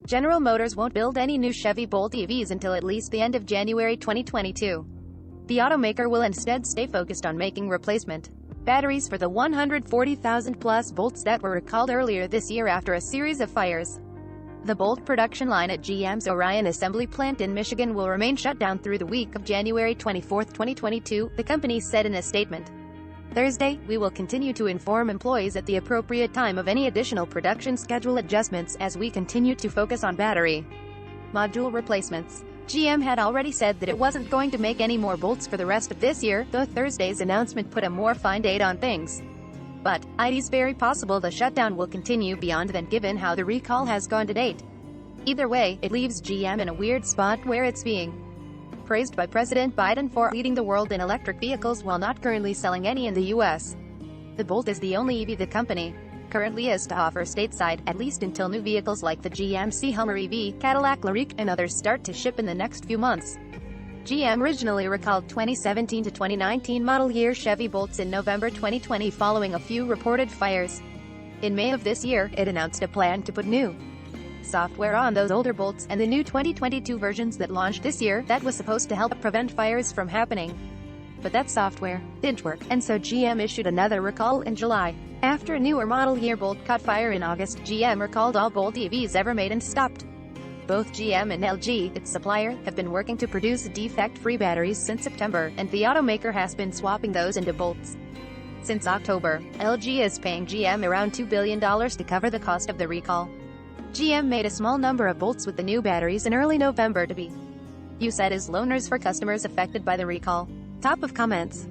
General Motors won't build any new Chevy Bolt EVs until at least the end of January 2022. The automaker will instead stay focused on making replacement batteries for the 140,000-plus Bolts that were recalled earlier this year after a series of fires. The Bolt production line at GM's Orion assembly plant in Michigan will remain shut down through the week of January 24, 2022, the company said in a statement. Thursday, we will continue to inform employees at the appropriate time of any additional production schedule adjustments as we continue to focus on battery module replacements. GM had already said that it wasn't going to make any more Bolts for the rest of this year, though Thursday's announcement put a more fine date on things. But it's very possible the shutdown will continue beyond then given how the recall has gone to date. Either way, it leaves GM in a weird spot where it's being praised by President Biden for leading the world in electric vehicles while not currently selling any in the U.S. The Bolt is the only EV the company currently has to offer stateside, at least until new vehicles like the GMC Hummer EV, Cadillac LYRIQ, and others start to ship in the next few months. GM originally recalled 2017 to 2019 model year Chevy Bolts in November 2020 following a few reported fires. In May of this year, it announced a plan to put new software on those older Bolts, and the new 2022 versions that launched this year that was supposed to help prevent fires from happening. But that software didn't work, and so GM issued another recall in July. After a newer model year Bolt caught fire in August, GM recalled all Bolt EVs ever made and stopped. Both GM and LG, its supplier, have been working to produce defect-free batteries since September, and the automaker has been swapping those into Bolts. Since October, LG is paying GM around $2 billion to cover the cost of the recall. GM made a small number of Bolts with the new batteries in early November to be used as loaners for customers affected by the recall. Top of comments.